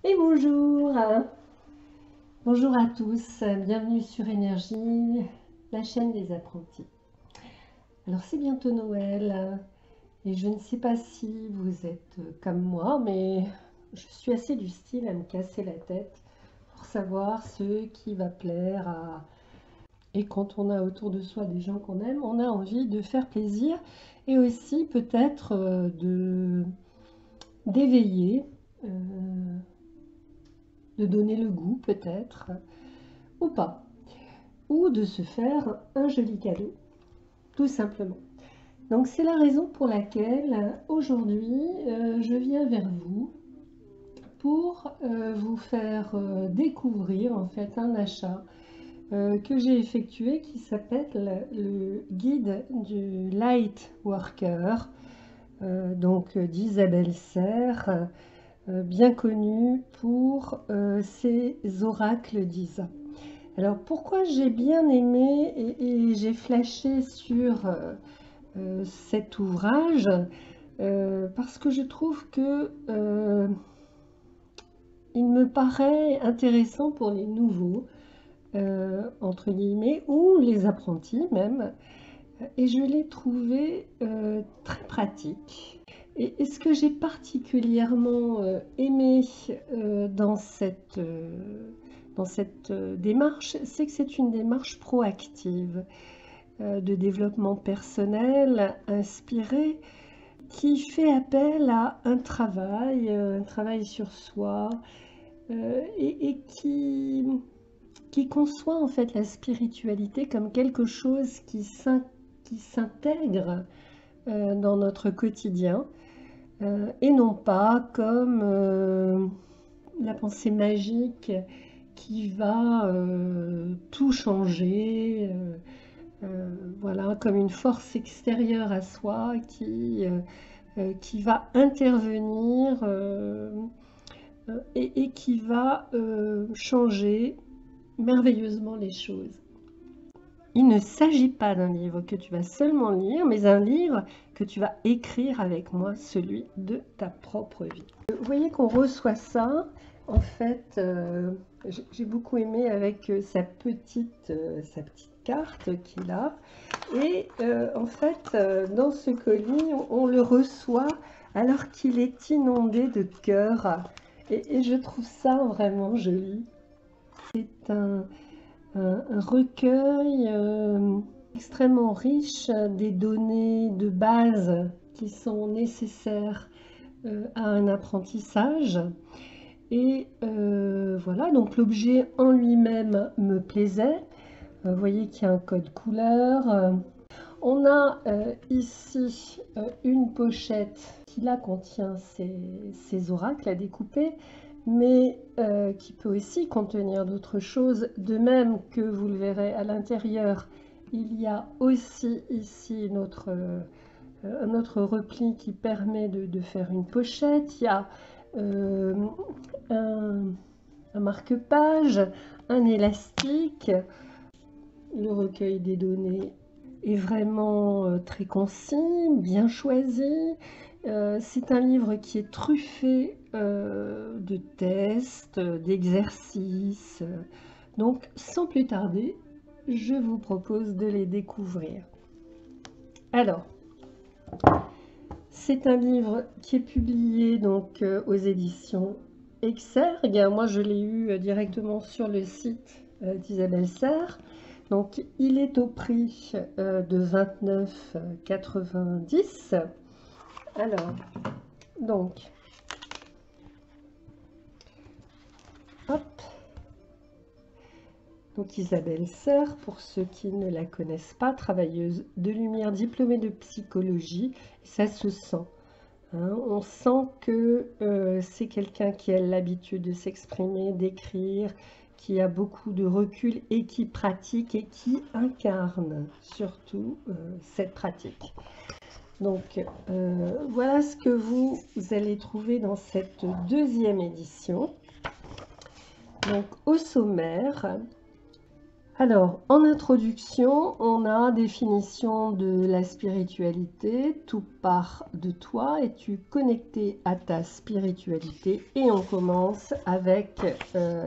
Et bonjour, bonjour à tous, bienvenue sur Énergie, la chaîne des apprentis. Alors c'est bientôt Noël et je ne sais pas si vous êtes comme moi, mais je suis assez du style à me casser la tête pour savoir ce qui va plaire à... Et quand on a autour de soi des gens qu'on aime, on a envie de faire plaisir et aussi peut-être d'éveiller, de donner le goût peut-être, ou pas. Ou de se faire un joli cadeau, tout simplement. Donc c'est la raison pour laquelle aujourd'hui je viens vers vous pour vous faire découvrir en fait un achat que j'ai effectué qui s'appelle le guide du Light Worker, donc d'Isabelle Serre, bien connue pour ses oracles d'Isa. Alors pourquoi j'ai bien aimé et j'ai flashé sur cet ouvrage, parce que je trouve que il me paraît intéressant pour les nouveaux, entre guillemets, ou les apprentis même, et je l'ai trouvé très pratique. Et ce que j'ai particulièrement aimé dans cette démarche, c'est que c'est une démarche proactive de développement personnel inspiré qui fait appel à un travail sur soi et qui conçoit en fait la spiritualité comme quelque chose qui s'intègre dans notre quotidien et non pas comme la pensée magique qui va tout changer, voilà, comme une force extérieure à soi qui va intervenir et qui va changer merveilleusement les choses. Il ne s'agit pas d'un livre que tu vas seulement lire, mais un livre que tu vas écrire avec moi, celui de ta propre vie. Vous voyez qu'on reçoit ça, en fait, j'ai beaucoup aimé avec sa petite carte qu'il a. Et en fait, dans ce colis, on le reçoit alors qu'il est inondé de cœur. Et je trouve ça vraiment joli. C'est un recueil extrêmement riche des données de base qui sont nécessaires à un apprentissage. Et voilà, donc l'objet en lui-même me plaisait. Vous voyez qu'il y a un code couleur. On a ici une pochette qui là contient ces oracles à découper, mais qui peut aussi contenir d'autres choses, de même que vous le verrez à l'intérieur. Il y a aussi ici un autre repli qui permet de faire une pochette. Il y a un marque-page, un élastique. Le recueil des données est vraiment très concis, bien choisi. C'est un livre qui est truffé de tests, d'exercices. Donc, sans plus tarder, je vous propose de les découvrir. Alors, c'est un livre qui est publié donc aux éditions Exergue. Moi, je l'ai eu directement sur le site d'Isabelle Serre. Donc, il est au prix de 29,90 €. Alors, donc, hop. Donc, Isabelle Serre, pour ceux qui ne la connaissent pas, travailleuse de lumière, diplômée de psychologie, ça se sent. Hein, on sent que c'est quelqu'un qui a l'habitude de s'exprimer, d'écrire, qui a beaucoup de recul et qui pratique et qui incarne surtout cette pratique. Donc voilà ce que vous allez trouver dans cette deuxième édition. Donc au sommaire, Alors, en introduction, on a définition de la spiritualité. Tout part de toi. Es-tu connecté à ta spiritualité? Et on commence avec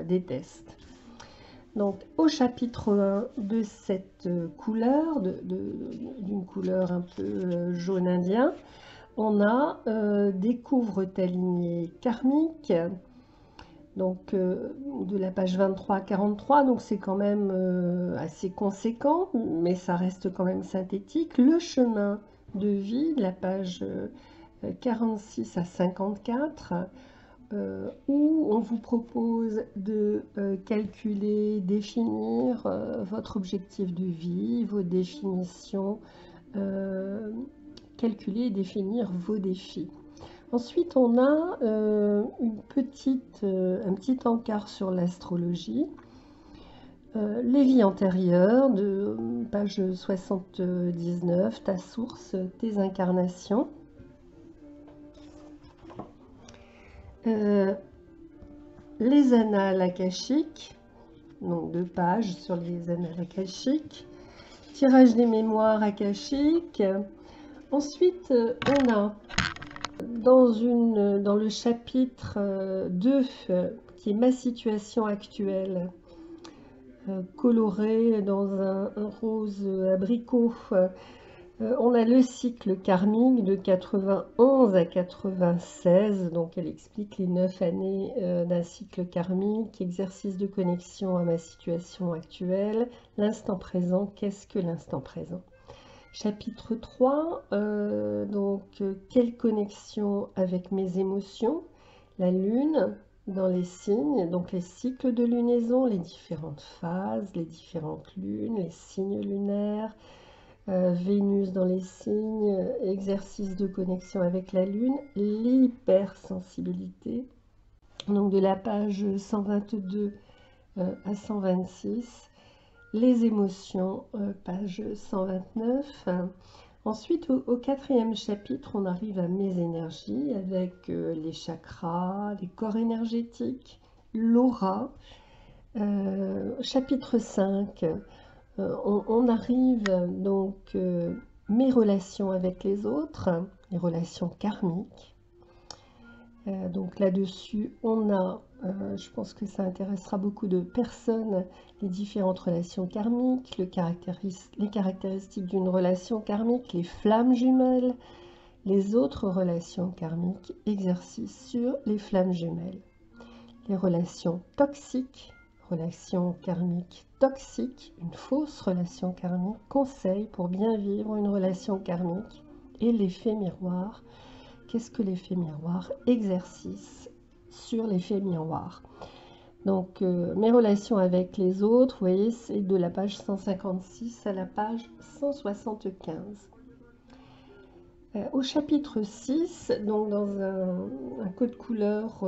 des tests. Donc, au chapitre 1 de cette couleur, d'une couleur un peu jaune indien, on a découvre ta lignée karmique. Donc de la page 23 à 43, donc c'est quand même assez conséquent, mais ça reste quand même synthétique. Le chemin de vie, de la page 46 à 54, où on vous propose de calculer, définir votre objectif de vie, vos définitions, calculer et définir vos défis. Ensuite, on a un petit encart sur l'astrologie, les vies antérieures, de page 79, ta source, tes incarnations. Les annales akashiques, donc 2 pages sur les annales akashiques. Tirage des mémoires akashiques. Ensuite, on a dans le chapitre 2, qui est ma situation actuelle, coloré dans un rose abricot, on a le cycle karmique de 91 à 96, donc elle explique les 9 années d'un cycle karmique, exercice de connexion à ma situation actuelle, l'instant présent, qu'est-ce que l'instant présent? Chapitre 3, quelle connexion avec mes émotions? La lune dans les signes, donc les cycles de lunaison, les différentes phases, les différentes lunes, les signes lunaires, Vénus dans les signes, exercice de connexion avec la lune, l'hypersensibilité, donc de la page 122 à 126, les émotions, page 129. Ensuite, au 4e chapitre, on arrive à mes énergies avec les chakras, les corps énergétiques, l'aura. Chapitre 5, on arrive donc mes relations avec les autres, les relations karmiques. Donc là-dessus, on a, je pense que ça intéressera beaucoup de personnes, les différentes relations karmiques, les caractéristiques d'une relation karmique, les flammes jumelles, les autres relations karmiques, exercice sur les flammes jumelles, les relations toxiques, relations karmiques toxiques, une fausse relation karmique, conseil pour bien vivre une relation karmique, et l'effet miroir. Qu'est-ce que l'effet miroir? Exercice sur l'effet miroir. Donc, mes relations avec les autres, vous voyez, c'est de la page 156 à la page 175. Au chapitre 6, donc dans un code couleur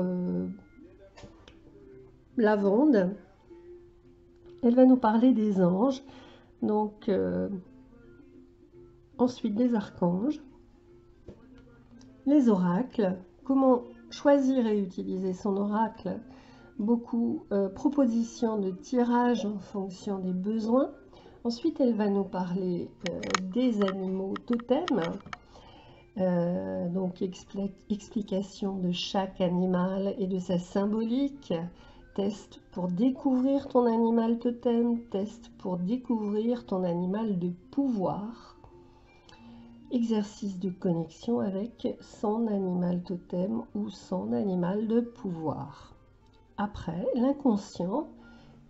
lavande, elle va nous parler des anges, donc ensuite des archanges, les oracles, comment choisir et utiliser son oracle, beaucoup propositions de tirage en fonction des besoins. Ensuite, elle va nous parler des animaux totems, donc explication de chaque animal et de sa symbolique, test pour découvrir ton animal totem, test pour découvrir ton animal de pouvoir, exercice de connexion avec son animal totem ou son animal de pouvoir. Après, l'inconscient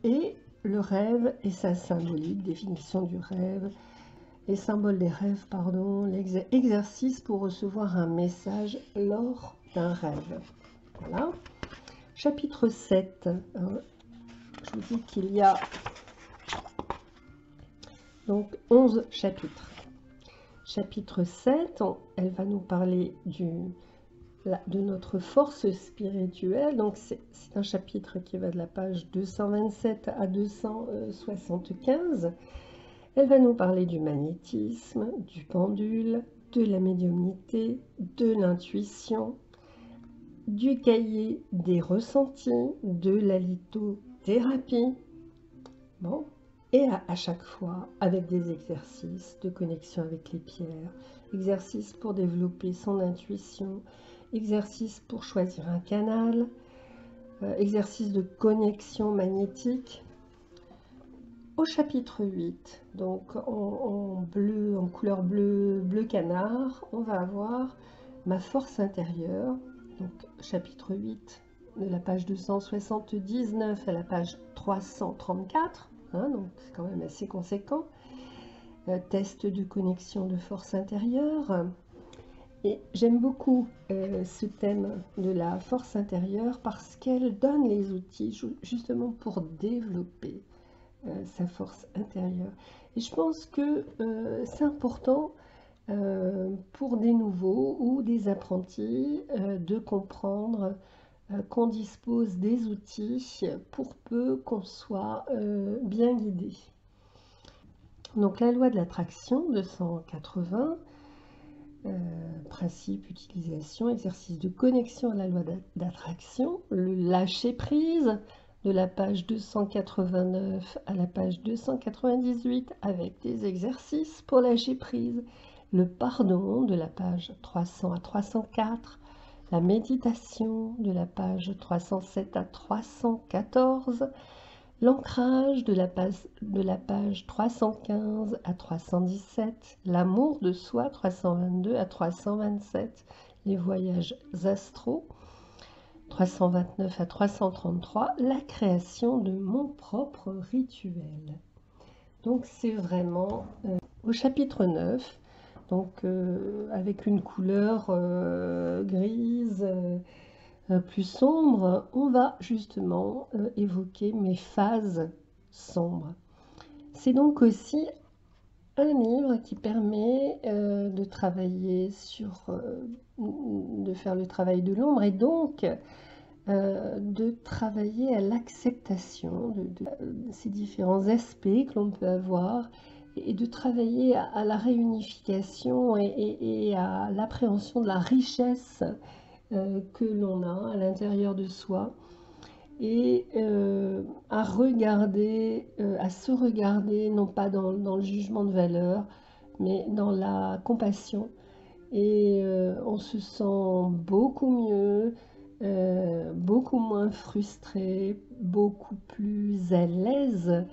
et le rêve et sa symbolique, définition du rêve, les symboles des rêves, pardon, l'exercice pour recevoir un message lors d'un rêve. Voilà. Chapitre 7, je vous dis qu'il y a donc 11 chapitres. Chapitre 7, elle va nous parler de notre force spirituelle. Donc c'est un chapitre qui va de la page 227 à 275. Elle va nous parler du magnétisme, du pendule, de la médiumnité, de l'intuition, du cahier des ressentis, de la lithothérapie. Bon, et à chaque fois avec des exercices de connexion avec les pierres, exercices pour développer son intuition, exercices pour choisir un canal, exercices de connexion magnétique. Au chapitre 8, donc en bleu, en couleur bleu canard, on va avoir ma force intérieure, donc chapitre 8, de la page 279 à la page 334, hein, donc c'est quand même assez conséquent. Test de connexion de force intérieure. Et j'aime beaucoup ce thème de la force intérieure parce qu'elle donne les outils justement pour développer sa force intérieure. Et je pense que c'est important pour des nouveaux ou des apprentis de comprendre qu'on dispose des outils pour peu qu'on soit bien guidé. Donc la loi de l'attraction 280, principe, utilisation, exercice de connexion à la loi d'attraction, le lâcher prise de la page 289 à la page 298 avec des exercices pour lâcher prise, le pardon de la page 300 à 304, la méditation de la page 307 à 314, l'ancrage de la page 315 à 317, l'amour de soi 322 à 327, les voyages astraux 329 à 333, la création de mon propre rituel. Donc c'est vraiment au chapitre 9, donc avec une couleur grise plus sombre, on va justement évoquer mes phases sombres. C'est donc aussi un livre qui permet de travailler sur, de faire le travail de l'ombre et donc de travailler à l'acceptation de ces différents aspects que l'on peut avoir et de travailler à la réunification et à l'appréhension de la richesse que l'on a à l'intérieur de soi et à regarder, à se regarder non pas dans le jugement de valeur mais dans la compassion et on se sent beaucoup mieux, beaucoup moins frustré, beaucoup plus à l'aise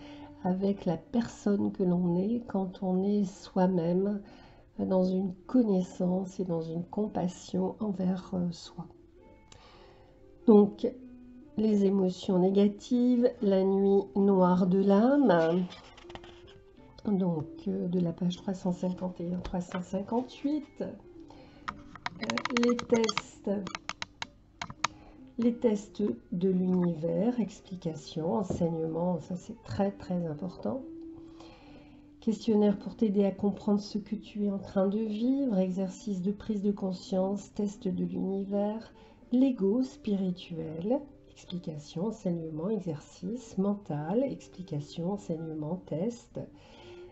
avec la personne que l'on est quand on est soi-même dans une connaissance et dans une compassion envers soi. Donc, les émotions négatives, la nuit noire de l'âme, donc de la page 351-358, les tests de l'univers, explications, enseignements, ça c'est très très important. Questionnaire pour t'aider à comprendre ce que tu es en train de vivre, exercice de prise de conscience, test de l'univers, l'ego spirituel, explication, enseignement, exercice, mental, explication, enseignement, test,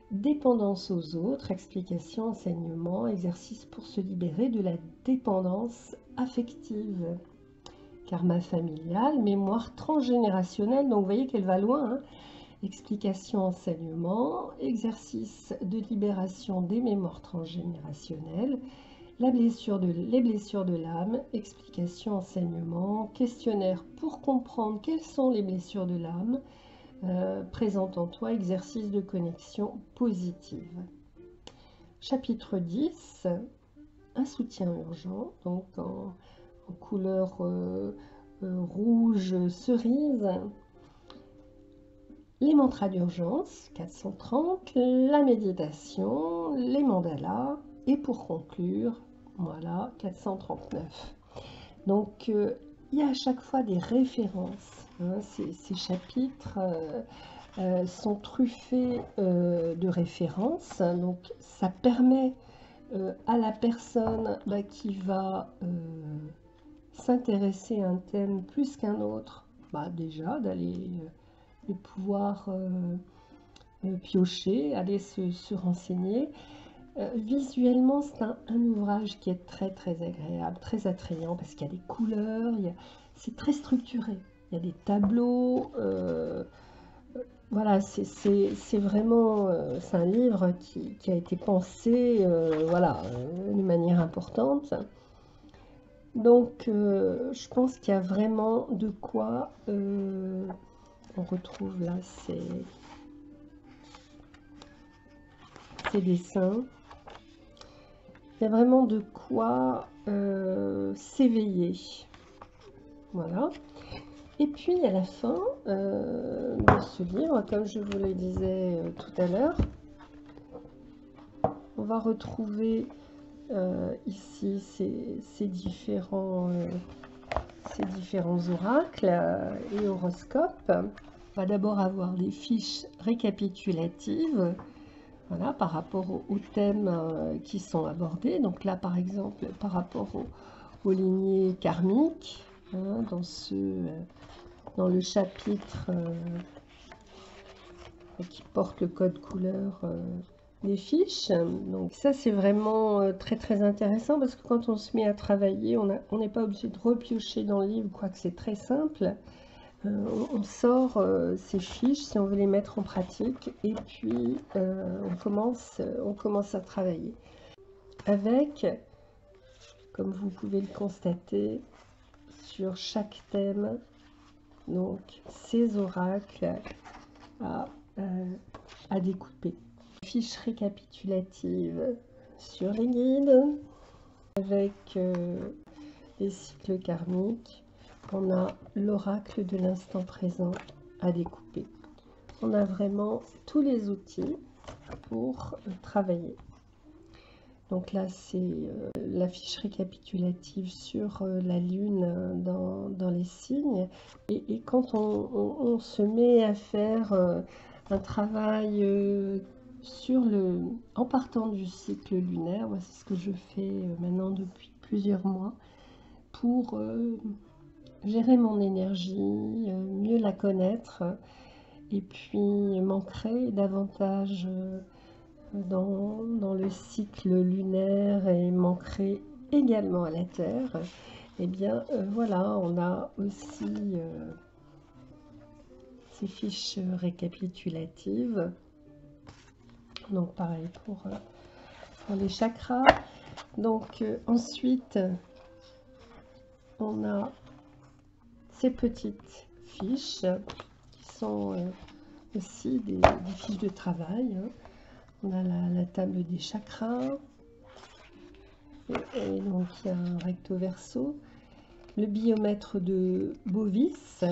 dépendance aux autres, explication, enseignement, exercice pour se libérer de la dépendance affective, karma familial, mémoire transgénérationnelle, donc vous voyez qu'elle va loin, hein. Explication, enseignement, exercice de libération des mémoires transgénérationnelles, les blessures de l'âme, explication, enseignement, questionnaire pour comprendre quelles sont les blessures de l'âme, présente en toi, exercice de connexion positive. Chapitre 10, un soutien urgent, donc en couleur rouge cerise. Les mantras d'urgence, 430, la méditation, les mandalas, et pour conclure, voilà, 439. Donc, il y a à chaque fois des références. Hein, ces chapitres sont truffés de références. Donc, ça permet à la personne qui va s'intéresser à un thème plus qu'un autre, déjà d'aller de pouvoir piocher, aller se renseigner. Visuellement, c'est un ouvrage qui est très très agréable, très attrayant parce qu'il y a des couleurs, c'est très structuré. Il y a des tableaux, voilà, c'est vraiment, c'est un livre qui a été pensé, voilà, de manière importante. Donc, je pense qu'il y a vraiment de quoi, on retrouve là ces dessins. Il y a vraiment de quoi s'éveiller. Voilà. Et puis à la fin de ce livre, comme je vous le disais tout à l'heure, on va retrouver ici ces différents oracles et horoscopes. On va d'abord avoir des fiches récapitulatives, voilà, par rapport aux thèmes qui sont abordés. Donc là, par exemple, par rapport aux lignées karmiques, hein, dans le chapitre qui porte le code couleur des fiches. Donc ça, c'est vraiment très très intéressant, parce que quand on se met à travailler, on n'est pas obligé de repiocher dans le livre, quoique c'est très simple. On sort ces fiches si on veut les mettre en pratique, et puis on commence à travailler avec, comme vous pouvez le constater, sur chaque thème, donc ces oracles à découper. Fiche récapitulative sur les guides, avec les cycles karmiques. On a l'oracle de l'instant présent à découper. On a vraiment tous les outils pour travailler. Donc là, c'est la fiche récapitulative sur la lune dans les signes. Et quand on se met à faire un travail en partant du cycle lunaire, moi c'est ce que je fais maintenant depuis plusieurs mois, pour gérer mon énergie, mieux la connaître, et puis m'ancrer davantage dans le cycle lunaire et m'ancrer également à la Terre. Et bien voilà, on a aussi ces fiches récapitulatives. Donc pareil pour les chakras. Donc ensuite, on a ces petites fiches qui sont aussi des fiches de travail, hein. On a la table des chakras, et donc il y a un recto verso, le biomètre de Bovis,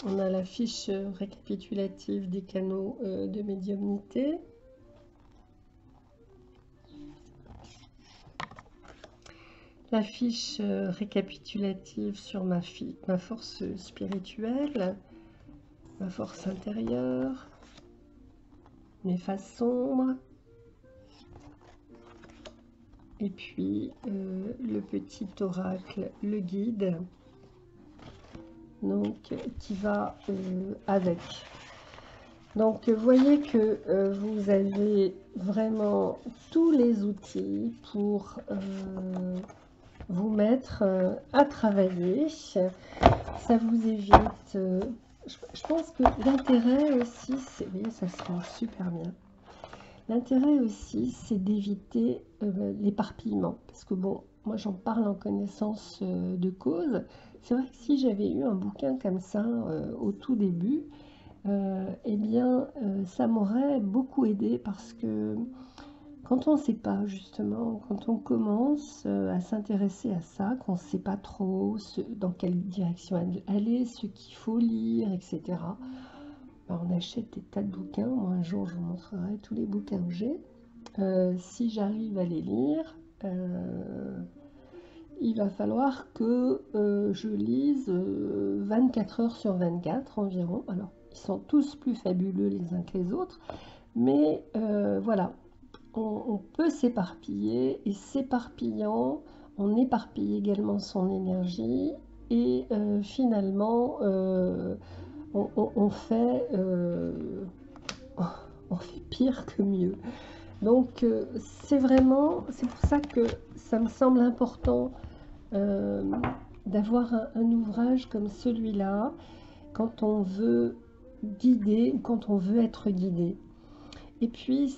on a la fiche récapitulative des canaux de médiumnité, la fiche récapitulative sur ma force spirituelle, ma force intérieure, mes phases sombres, et puis le petit oracle, le guide, donc qui va avec. Donc voyez que vous avez vraiment tous les outils pour vous mettre à travailler. Ça vous évite, je pense que l'intérêt aussi, vous voyez, ça se rend super bien. L'intérêt aussi, c'est d'éviter l'éparpillement, parce que bon, moi j'en parle en connaissance de cause. C'est vrai que si j'avais eu un bouquin comme ça au tout début, eh bien ça m'aurait beaucoup aidé, parce que quand on ne sait pas, justement, quand on commence à s'intéresser à ça, qu'on ne sait pas trop dans quelle direction aller, ce qu'il faut lire, etc., on achète des tas de bouquins. Moi, un jour, je vous montrerai tous les bouquins que j'ai. Si j'arrive à les lire, il va falloir que je lise 24 heures sur 24 environ. Alors, ils sont tous plus fabuleux les uns que les autres, mais voilà, on peut s'éparpiller, et s'éparpillant, on éparpille également son énergie, et finalement, on fait pire que mieux. Donc c'est pour ça que ça me semble important d'avoir un ouvrage comme celui-là quand on veut guidé, quand on veut être guidé. Et puis,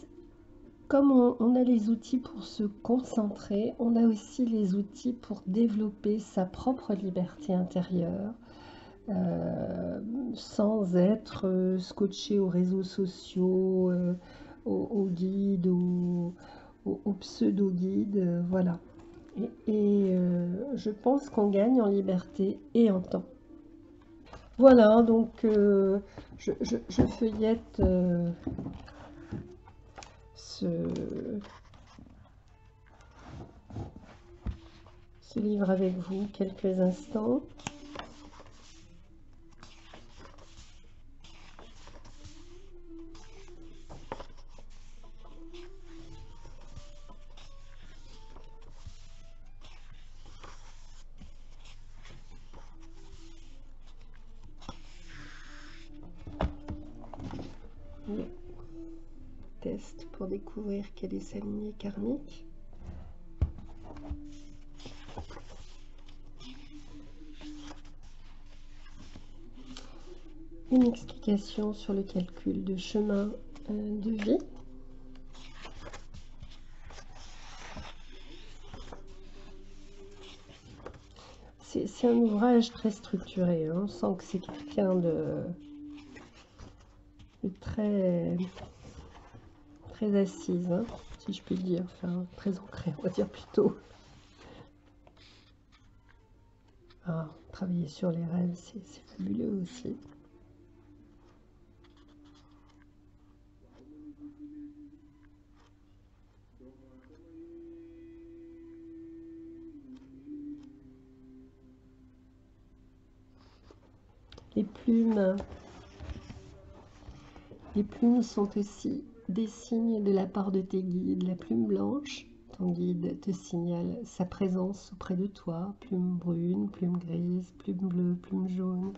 comme on a les outils pour se concentrer, on a aussi les outils pour développer sa propre liberté intérieure, sans être scotché aux réseaux sociaux, aux guides, aux pseudo-guides, voilà. Et je pense qu'on gagne en liberté et en temps. Voilà, donc je feuillette ce livre avec vous quelques instants. Test pour découvrir quelle est sa lignée karmique. Une explication sur le calcul de chemin de vie. C'est un ouvrage très structuré, hein. On sent que c'est quelqu'un de très assise, hein, si je puis le dire, enfin très ancrée, on va dire plutôt. Ah, travailler sur les rêves, c'est fabuleux aussi. Les plumes sont aussi des signes de la part de tes guides. La plume blanche, ton guide te signale sa présence auprès de toi. Plume brune, plume grise, plume bleue, plume jaune.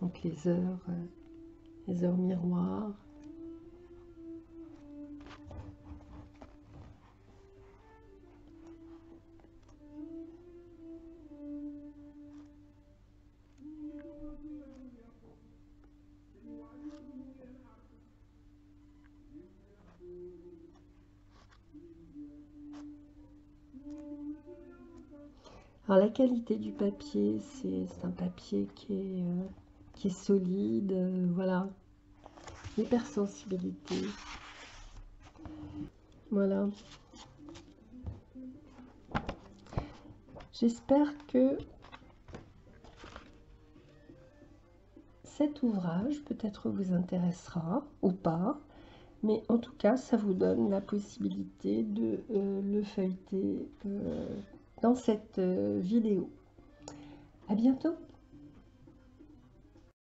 Donc les heures miroirs. Alors la qualité du papier, c'est un papier qui est solide, voilà, hypersensibilité. Voilà. J'espère que cet ouvrage peut-être vous intéressera ou pas, mais en tout cas, ça vous donne la possibilité de le feuilleter dans cette vidéo. À bientôt!